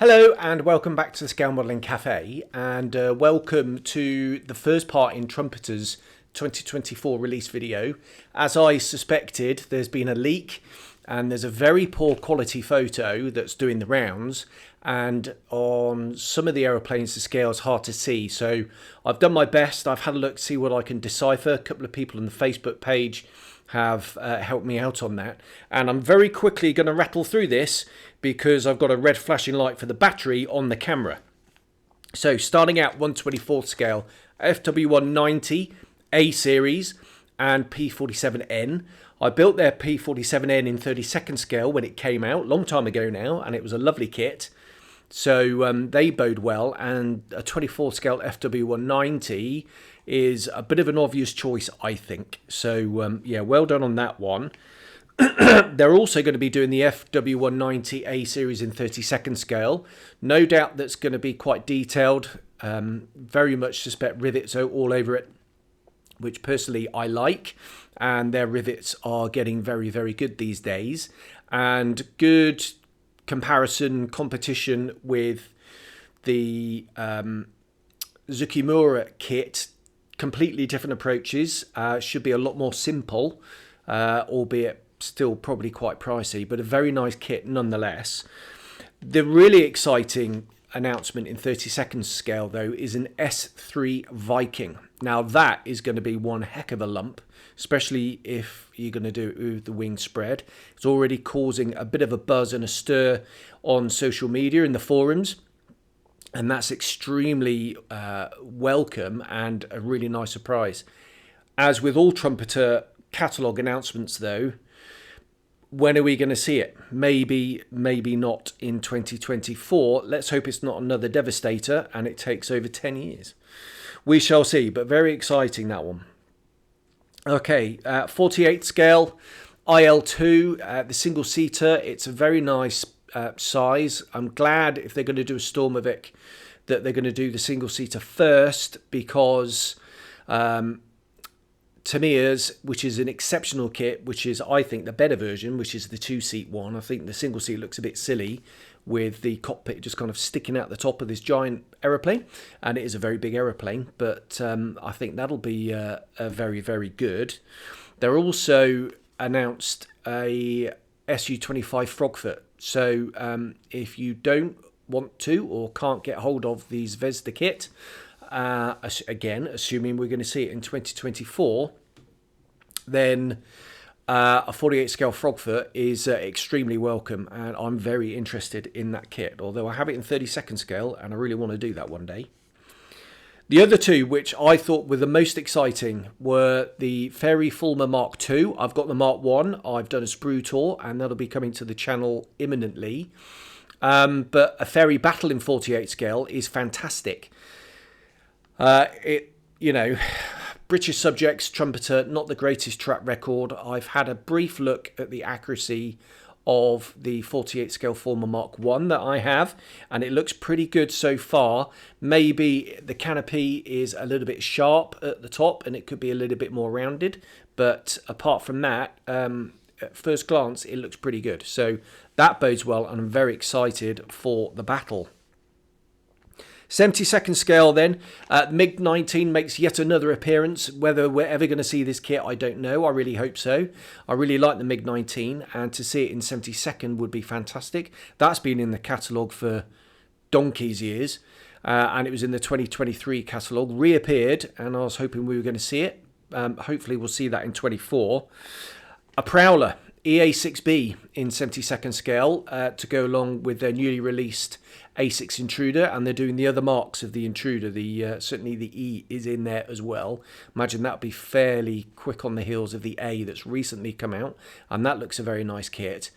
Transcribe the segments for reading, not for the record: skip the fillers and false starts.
Hello and welcome back to the Scale Modelling Cafe, and welcome to the first part in Trumpeter's 2024 release video. As I suspected, there's been a leak and there's a very poor quality photo that's doing the rounds, and on some of the aeroplanes the scale is hard to see. So I've done my best. I've had a look to see what I can decipher. A couple of people on the Facebook page have helped me out on that, and I'm very quickly going to rattle through this because I've got a red flashing light for the battery on the camera. So starting out 1/24 scale, FW190 A series and P47N. I built their P47N in 32nd scale when it came out, long time ago now, and it was a lovely kit. So they bode well, and a 24 scale FW190 is a bit of an obvious choice, I think. So yeah, well done on that one. They're also going to be doing the FW190 A series in 32nd scale. No doubt that's going to be quite detailed. Very much suspect rivets all over it, which personally I like. And their rivets are getting very, very good these days. And good comparison, competition with the Tsukimura kit. Completely different approaches. Should be a lot more simple, albeit still probably quite pricey, but a very nice kit nonetheless. The really exciting announcement in 32nd scale though is an S3 Viking. Now that is going to be one heck of a lump, especially if you're going to do it with the wing spread. It's already causing a bit of a buzz and a stir on social media in the forums, and that's extremely welcome and a really nice surprise. As with all Trumpeter catalogue announcements though, when are we going to see it? Maybe not in 2024. Let's hope it's not another Devastator and it takes over 10 years. We shall see, but very exciting, that one. Okay, 48 scale, IL2, the single-seater. It's a very nice size. I'm glad if they're going to do a Stormovic that they're going to do the single-seater first, because Tamiya's, which is an exceptional kit, which is, I think, the better version, which is the two-seat one. I think the single seat looks a bit silly with the cockpit just kind of sticking out the top of this giant aeroplane, and it is a very big aeroplane, but I think that'll be a very, very good. They're also announced a Su-25 Frogfoot, so if you don't want to or can't get hold of these Vesda kit, again, assuming we're going to see it in 2024, then a 48 scale Frogfoot is extremely welcome, and I'm very interested in that kit, although I have it in 32nd scale and I really want to do that one day. The other two, which I thought were the most exciting, were the Fairy Fulmer Mark II. I've got the Mark I. I've done a sprue tour, and that'll be coming to the channel imminently. But a Fairy Battle in 48 scale is fantastic. British subjects, Trumpeter, not the greatest track record. I've had a brief look at the accuracy of the 48 scale Fulmer Mark I that I have, and it looks pretty good so far. Maybe the canopy is a little bit sharp at the top and it could be a little bit more rounded, but apart from that, at first glance it looks pretty good. So that bodes well, and I'm very excited for the battle. 72nd scale then, MiG-19 makes yet another appearance. Whether we're ever going to see this kit, I don't know. I really hope so. I really like the MiG-19, and to see it in 72nd would be fantastic. That's been in the catalogue for donkey's years, and it was in the 2023 catalogue, reappeared, and I was hoping we were going to see it. Hopefully we'll see that in 24. A Prowler, EA6B in 72nd scale, to go along with their newly released A6 Intruder, and they're doing the other marks of the Intruder. Certainly the E is in there as well. Imagine that would be fairly quick on the heels of the A that's recently come out, and that looks a very nice kit.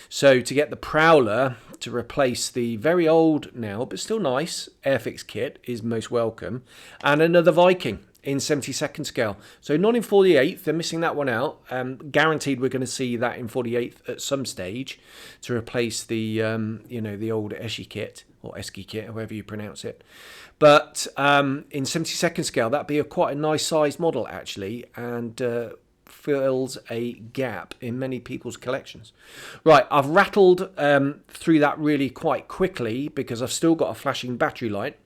So to get the Prowler to replace the very old now, but still nice, Airfix kit is most welcome, and another Viking in 72nd scale. So not in 48th, they're missing that one out. Guaranteed we're going to see that in 48th at some stage to replace the the old Eshi kit, or Eski kit, however you pronounce it. But in 72nd scale, that'd be quite a nice sized model actually, and fills a gap in many people's collections. Right, I've rattled through that really quite quickly because I've still got a flashing battery light.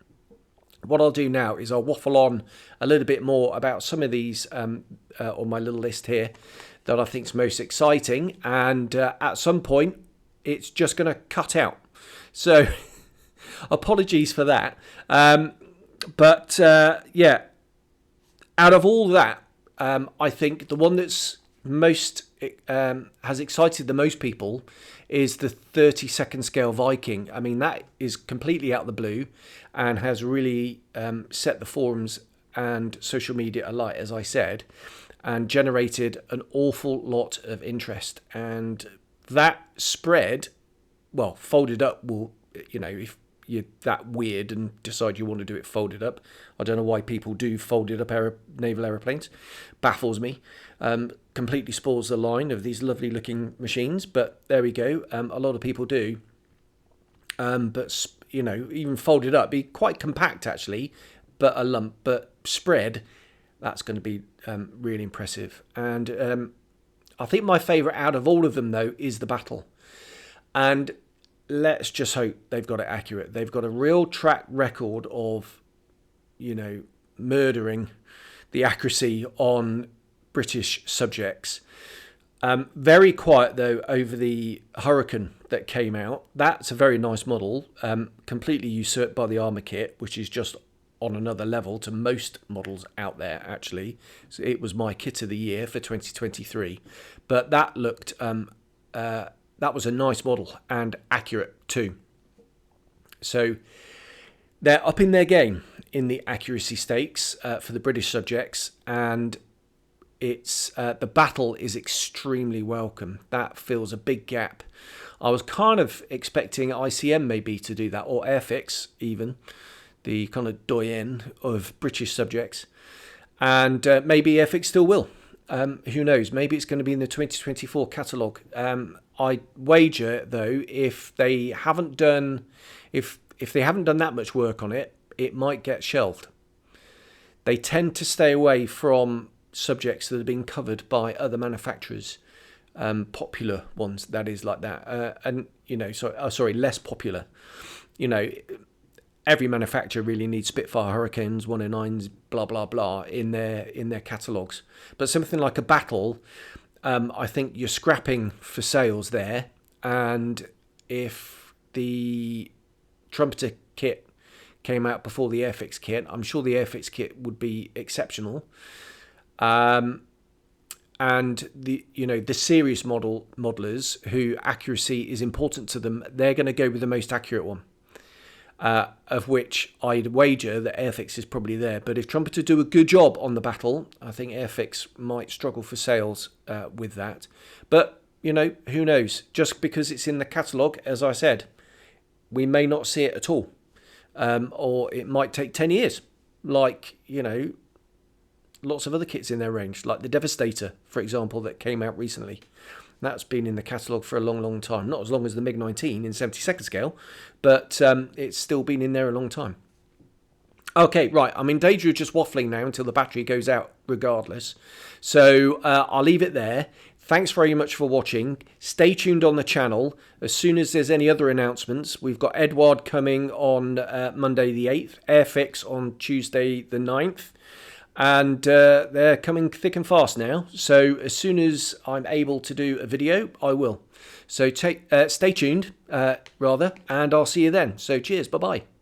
What I'll do now is I'll waffle on a little bit more about some of these on my little list here that I think is most exciting, and at some point it's just going to cut out. So apologies for that. But yeah, out of all that, I think the one that's most has excited the most people is the 32nd scale Viking. I mean, that is completely out of the blue and has really set the forums and social media alight, as I said, and generated an awful lot of interest. And that spread, well, folded up will, you know, if you're that weird and decide you want to do it folded up. I don't know why people do folded up naval aeroplanes. Baffles me. Completely spoils the line of these lovely looking machines, but there we go. A lot of people do. But, you know, even folded up, be quite compact actually, but a lump, but spread, that's going to be really impressive. And I think my favourite out of all of them, though, is the Battle. And let's just hope they've got it accurate. They've got a real track record of, you know, murdering the accuracy on British subjects. Very quiet, though, over the Hurricane that came out. That's a very nice model, completely usurped by the armour kit, which is just on another level to most models out there, actually. So it was my kit of the year for 2023. But that looked... that was a nice model and accurate too. So they're up in their game in the accuracy stakes for the British subjects, and it's the Battle is extremely welcome. That fills a big gap. I was kind of expecting ICM maybe to do that, or Airfix even, the kind of doyen of British subjects, and maybe Airfix still will. Who knows? Maybe it's going to be in the 2024 catalogue. I wager, though, if they haven't done that much work on it, it might get shelved. They tend to stay away from subjects that have been covered by other manufacturers, popular ones, that is, like that, and you know, less popular. You know, every manufacturer really needs Spitfire, Hurricanes, 109s, blah blah blah in their catalogues. But something like a Battle, I think you're scrapping for sales there. And if the Trumpeter kit came out before the Airfix kit, I'm sure the Airfix kit would be exceptional. And the serious modelers who accuracy is important to them, they're going to go with the most accurate one. Of which I'd wager that Airfix is probably there. But if Trumpeter do a good job on the Battle, I think Airfix might struggle for sales with that. But, you know, who knows? Just because it's in the catalogue, as I said, we may not see it at all. Or it might take 10 years. Like, you know, lots of other kits in their range. Like the Devastator, for example, that came out recently. That's been in the catalogue for a long, long time. Not as long as the MiG-19 in 72nd scale, but it's still been in there a long time. Okay, right. I'm in danger of just waffling now until the battery goes out regardless. So I'll leave it there. Thanks very much for watching. Stay tuned on the channel. As soon as there's any other announcements, we've got Edward coming on Monday the 8th, Airfix on Tuesday the 9th. And they're coming thick and fast now. So as soon as I'm able to do a video, I will. So stay tuned, and I'll see you then. So cheers. Bye-bye.